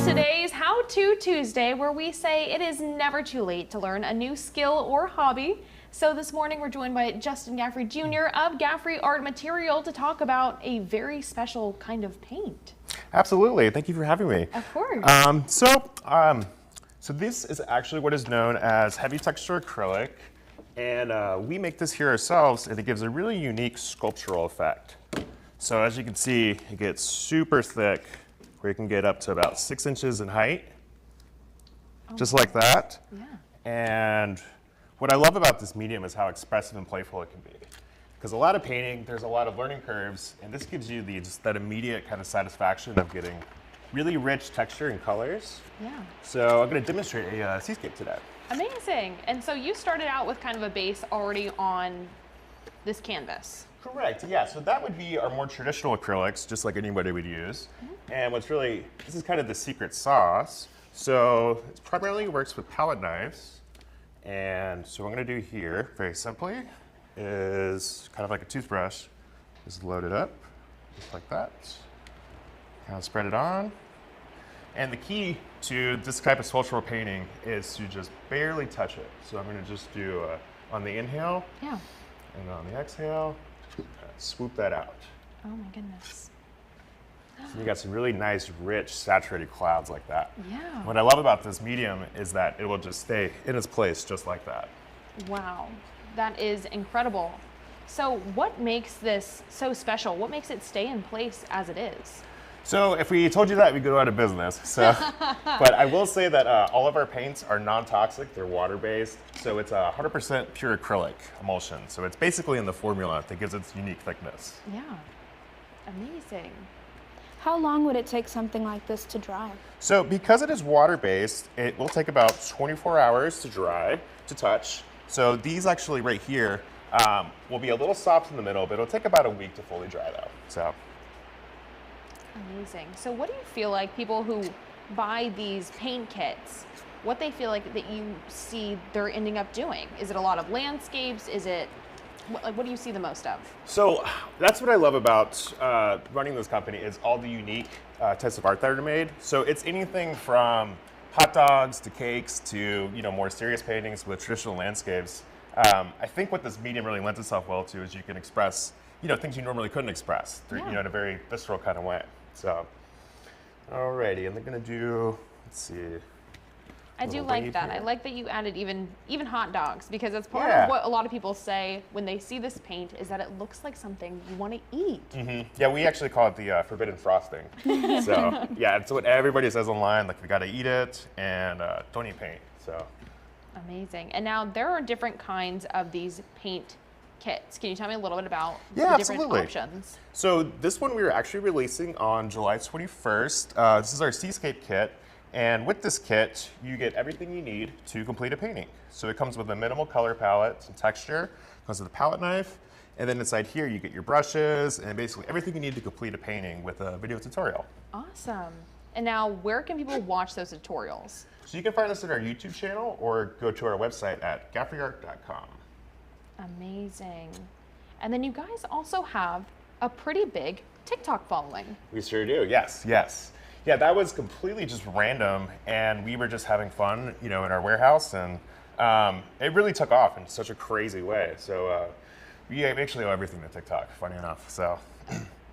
today's How To Tuesday, where we say it is never too late to learn a new skill or hobby. So this morning we're joined by Justin Gaffrey Jr. of Gaffrey Art Material to talk about a very special kind of paint. Absolutely. Thank you for having me. Of course. So this is actually what is known as heavy texture acrylic, and we make this here ourselves, and it gives a really unique sculptural effect. So as you can see, it gets super thick, where you can get up to about 6 inches in height, just like that. Yeah. And what I love about this medium is how expressive and playful it can be. Because a lot of painting, there's a lot of learning curves, and this gives you just that immediate kind of satisfaction of getting really rich texture and colors. Yeah. So I'm going to demonstrate a seascape today. Amazing. And so you started out with kind of a base already on this canvas. Correct, yeah. So that would be our more traditional acrylics, just like anybody would use. And this is kind of the secret sauce. So it primarily works with palette knives. And so what I'm going to do here, very simply, is kind of like a toothbrush. Just load it up, just like that. Kind of spread it on. And the key to this type of sculptural painting is to just barely touch it. So I'm going to just do on the inhale, Yeah. and on the exhale, swoop that out. Oh my goodness. So you got some really nice, rich, saturated clouds like that. Yeah. What I love about this medium is that it will just stay in its place just like that. Wow. That is incredible. So what makes this so special? What makes it stay in place as it is? So if we told you that, we'd go out of business. So, but I will say that all of our paints are non-toxic. They're water-based. So it's 100% pure acrylic emulsion. So it's basically in the formula that gives its unique thickness. Yeah. Amazing. How long would it take something like this to dry? So because it is water-based, it will take about 24 hours to dry, to touch. So these actually right here will be a little soft in the middle, but it'll take about a week to fully dry though. So. Amazing. So what do you feel like people who buy these paint kits, what they feel like that you see they're ending up doing? Is it a lot of landscapes? Is it, what do you see the most of? So that's what I love about running this company is all the unique types of art that are made. So it's anything from hot dogs to cakes to more serious paintings with traditional landscapes. I think what this medium really lends itself well to is you can express things you normally couldn't express through, in a very visceral kind of way. So, alrighty, and they're gonna do, let's see. I do like that. Here. I like that you added even hot dogs, because that's part of what a lot of people say when they see this paint is that it looks like something you want to eat. Yeah, we actually call it the forbidden frosting. So yeah, it's what everybody says online, like we gotta eat it and don't eat paint. So. Amazing. And now there are different kinds of these paint kits. Can you tell me a little bit about the different options? So this one we are actually releasing on July 21st. This is our Seascape kit. And with this kit, you get everything you need to complete a painting. So it comes with a minimal color palette, some texture, comes with a palette knife, and then inside here you get your brushes and basically everything you need to complete a painting with a video tutorial. Awesome. And now where can people watch those tutorials? So you can find us on our YouTube channel or go to our website at gaffreyart.com. Amazing. And then you guys also have a pretty big TikTok following. We sure do, yes. Yeah, that was completely just random, and we were just having fun, in our warehouse, and it really took off in such a crazy way. So we actually owe everything to TikTok, funny enough. So,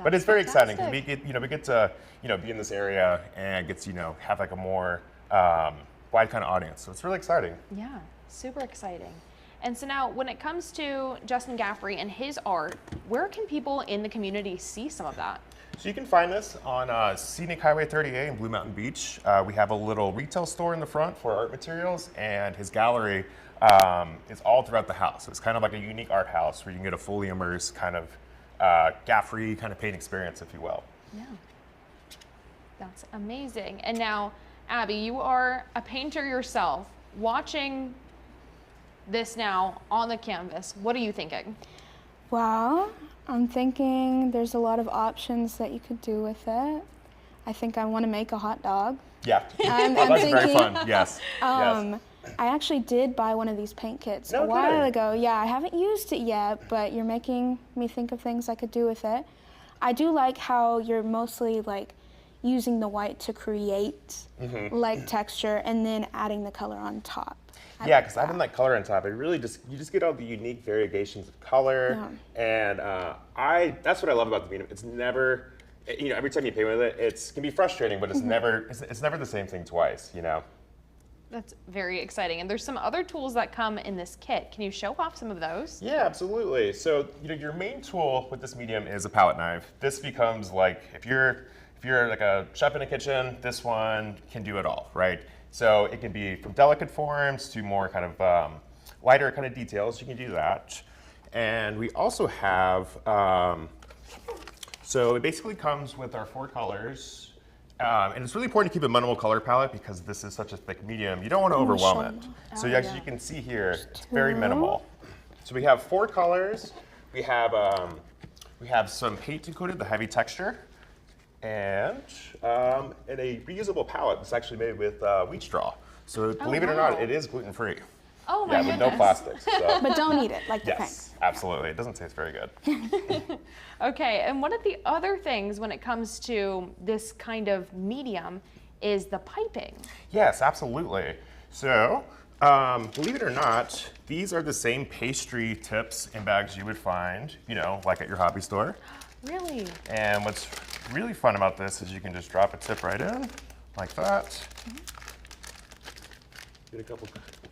but it's very exciting because we get to be in this area and get to have like a more wide kind of audience. So it's really exciting. Yeah, super exciting. And so now when it comes to Justin Gaffrey and his art, where can people in the community see some of that? So you can find us on Scenic Highway 30A in Blue Mountain Beach. We have a little retail store in the front for art materials, and his gallery is all throughout the house. So it's kind of like a unique art house where you can get a fully immersed kind of Gaffrey kind of paint experience, if you will. Yeah, that's amazing. And now, Abby, you are a painter yourself. Watching this now on the canvas, what are you thinking? Well, I'm thinking there's a lot of options that you could do with it. I think I want to make a hot dog. Yeah, I'm that's thinking, very fun, yes. I actually did buy one of these paint kits a while ago. Yeah, I haven't used it yet, but you're making me think of things I could do with it. I do like how you're mostly like using the white to create like texture and then adding the color on top. Yeah, because having that color on top, you just get all the unique variations of color, and that's what I love about the medium. It's never, every time you play with it, it can be frustrating, but it's never the same thing twice, That's very exciting. And there's some other tools that come in this kit. Can you show off some of those? Yeah, absolutely. So, your main tool with this medium is a palette knife. This becomes like, if you're like a chef in a kitchen, this one can do it all, right? So it can be from delicate forms to more kind of lighter kind of details. You can do that. And we also have, so it basically comes with our 4 colors. And it's really important to keep a minimal color palette because this is such a thick medium. You don't want to overwhelm it. So as you can see here, it's very minimal. So we have 4 colors. We have some paint coated, the heavy texture. And a reusable palette that's actually made with wheat straw. So believe it or not, it is gluten-free. Oh my goodness. With no plastics. So. But don't eat it like the paint. Yes, absolutely. It doesn't taste very good. Okay, and one of the other things when it comes to this kind of medium is the piping. Yes, absolutely. So believe it or not, these are the same pastry tips and bags you would find, like at your hobby store. Really? And what's really fun about this is you can just drop a tip right in, like that. Get a couple,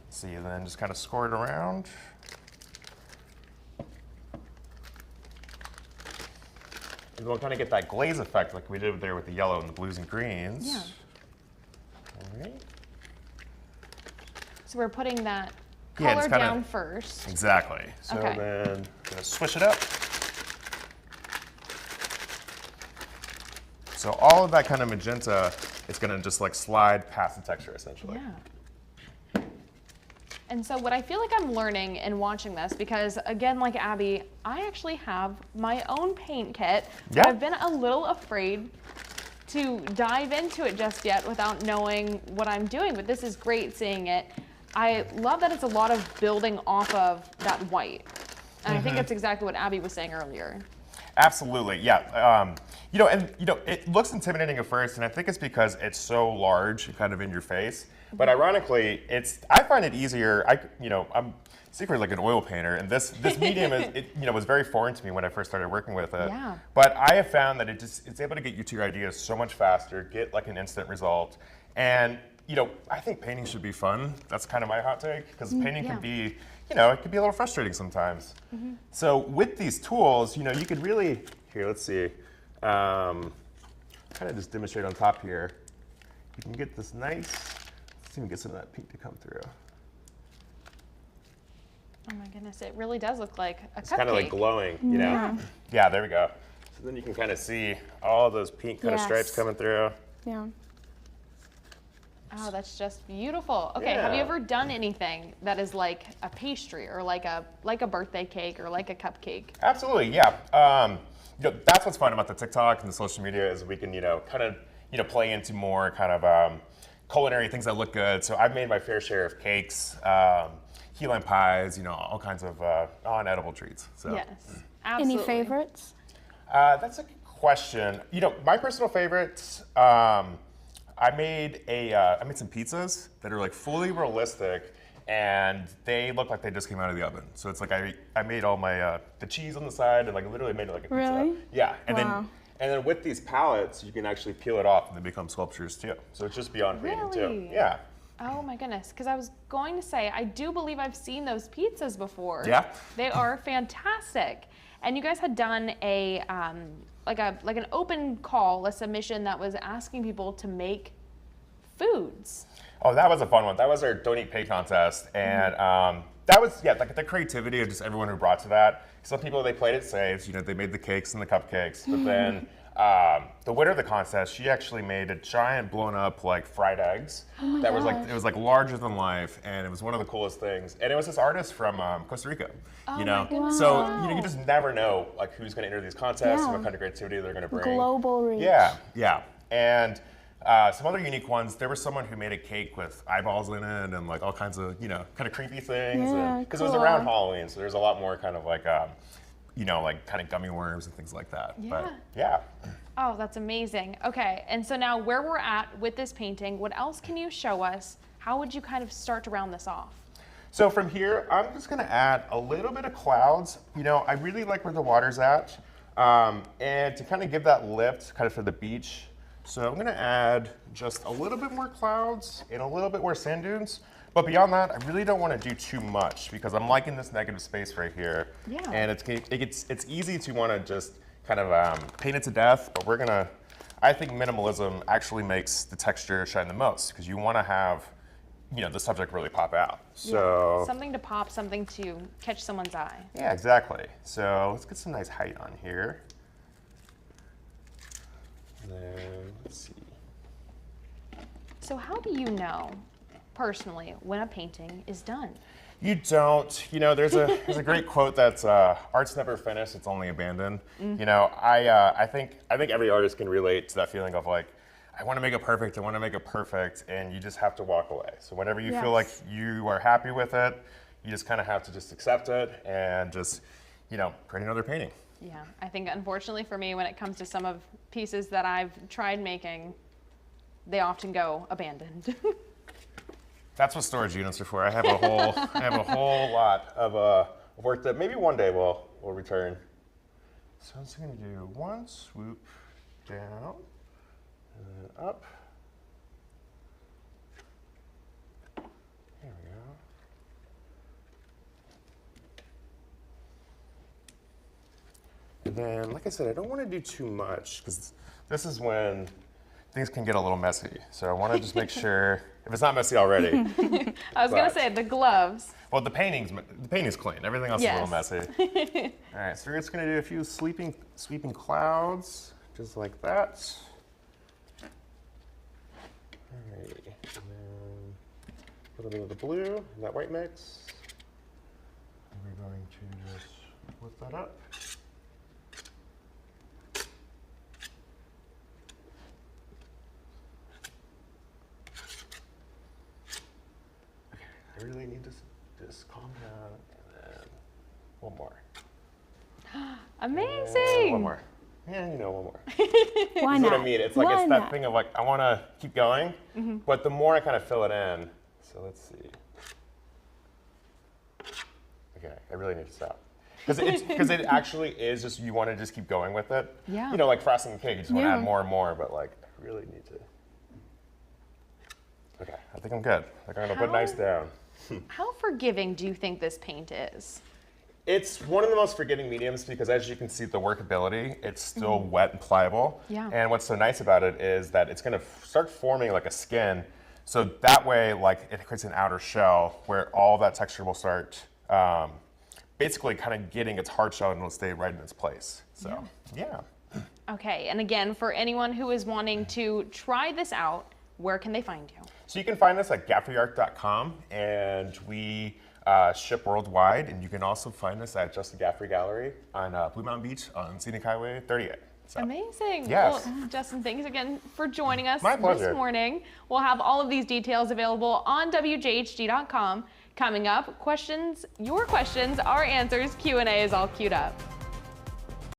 see, and then just kind of score it around. And we'll kind of get that glaze effect like we did there with the yellow and the blues and greens. Yeah. All right. So we're putting that color down first. Exactly. So then I'm gonna swish it up. So all of that kind of magenta is going to just like slide past the texture essentially. Yeah. And so what I feel like I'm learning in watching this, because again, like Abby, I actually have my own paint kit. Yeah. I've been a little afraid to dive into it just yet without knowing what I'm doing, but this is great seeing it. I love that it's a lot of building off of that white. And I think that's exactly what Abby was saying earlier. Absolutely, yeah. It looks intimidating at first, and I think it's because it's so large and kind of in your face. But ironically, I find it easier. I'm secretly like an oil painter, and this medium was very foreign to me when I first started working with it. Yeah. But I have found that it's able to get you to your ideas so much faster, get like an instant result, and I think painting should be fun. That's kind of my hot take, because painting can be. It can be a little frustrating sometimes. So with these tools, you could really, here, let's see, kind of just demonstrate on top here. You can get this nice, let's even get some of that pink to come through. Oh my goodness, it really does look like a cupcake. It's kind of like glowing, Yeah, there we go. So then you can kind of see all those pink kind of stripes coming through. Yeah. Oh, that's just beautiful. Okay, have you ever done anything that is like a pastry or like a birthday cake or like a cupcake? Absolutely, yeah. That's what's fun about the TikTok and the social media is we can, kind of, play into more kind of culinary things that look good. So I've made my fair share of cakes, key lime pies, all kinds of non-edible treats. So. Yes, absolutely. Any favorites? That's a good question. My personal favorites. I made some pizzas that are like fully realistic, and they look like they just came out of the oven. So it's like I made all my the cheese on the side and like literally made it like a pizza. Really? Yeah, and then with these pallets, you can actually peel it off and they become sculptures too. So it's just beyond creating too. Yeah. Oh my goodness, because I was going to say, I do believe I've seen those pizzas before. Yeah. They are fantastic. And you guys had done a like an open call, a submission that was asking people to make foods. Oh, that was a fun one. That was our Don't Eat Pay contest, and that was like the creativity of just everyone who brought to that. Some people, they played it safe. They made the cakes and the cupcakes, but then the winner of the contest, she actually made a giant blown up like fried eggs. That was like, it was like larger than life, and it was one of the coolest things. And it was this artist from Costa Rica. My goodness. So you just never know like who's going to enter these contests and what kind of creativity they're going to bring. Global reach. Yeah. And some other unique ones, there was someone who made a cake with eyeballs in it and like all kinds of, kind of creepy things. Yeah, Because it was around Halloween, so there's a lot more kind of like you know, like kind of gummy worms and things like that. Yeah. But yeah. Oh, that's amazing. Okay, and so now where we're at with this painting, what else can you show us? How would you kind of start to round this off? So from here, I'm just gonna add a little bit of clouds. You know, I really like where the water's at. And to kind of give that lift kind of for the beach. So I'm gonna add just a little bit more clouds and a little bit more sand dunes. But beyond that, I really don't want to do too much because I'm liking this negative space right here. Yeah. And it's easy to want to just kind of paint it to death, but I think minimalism actually makes the texture shine the most because you want to have, you know, the subject really pop out. So yeah. Something to pop, something to catch someone's eye. yeah, exactly. So let's get some nice height on here. And then let's see. So how do you know, personally, when a painting is done? You don't. You know, there's a great quote that's art's never finished, it's only abandoned. You know, I think every artist can relate to that feeling of like, I want to make it perfect, I want to make it perfect, and you just have to walk away. So whenever you feel like you are happy with it, you just kind of have to just accept it and just, you know, create another painting. Yeah, I think unfortunately for me, when it comes to some of pieces that I've tried making, they often go abandoned. That's what storage units are for. I have a whole lot of work that maybe one day we'll return. So I'm just gonna do one swoop down and then up. There we go. And then, like I said, I don't want to do too much because this is when things can get a little messy. So I want to just make sure, if it's not messy already. I was going to say, the gloves. Well, the painting's clean. Everything else is a little messy. All right, so we're just going to do a few sweeping clouds, just like that. All right, and then a little bit of the blue and that white mix. And we're going to just lift that up. I really need to just calm down, and then one more. Amazing! And one more. And, you know, one more. Why That's not? what I mean. It's like it's that thing of like, I want to keep going, but the more I kind of fill it in. So let's see. Okay, I really need to stop. Because it actually is just, you want to just keep going with it. Yeah. You know, like frosting the cake, you just want to add more and more, but like, I really need to. Okay, I think I'm good. Like, I'm going to put nice down. How forgiving do you think this paint is? It's one of the most forgiving mediums because, as you can see, the workability, it's still wet and pliable. Yeah. And what's so nice about it is that it's going to start forming like a skin. So that way, like, it creates an outer shell where all that texture will start basically kind of getting its hard shell and it'll stay right in its place. So, yeah. Okay, and again, for anyone who is wanting to try this out, where can they find you? So you can find us at gaffreyart.com, and we ship worldwide. And you can also find us at Justin Gaffrey Gallery on Blue Mountain Beach on Scenic Highway 38. So. Amazing. Yes. Well, Justin, thanks again for joining us My pleasure. this morning. We'll have all of these details available on WJHG.com. Coming up, your questions, our answers, Q&A is all queued up.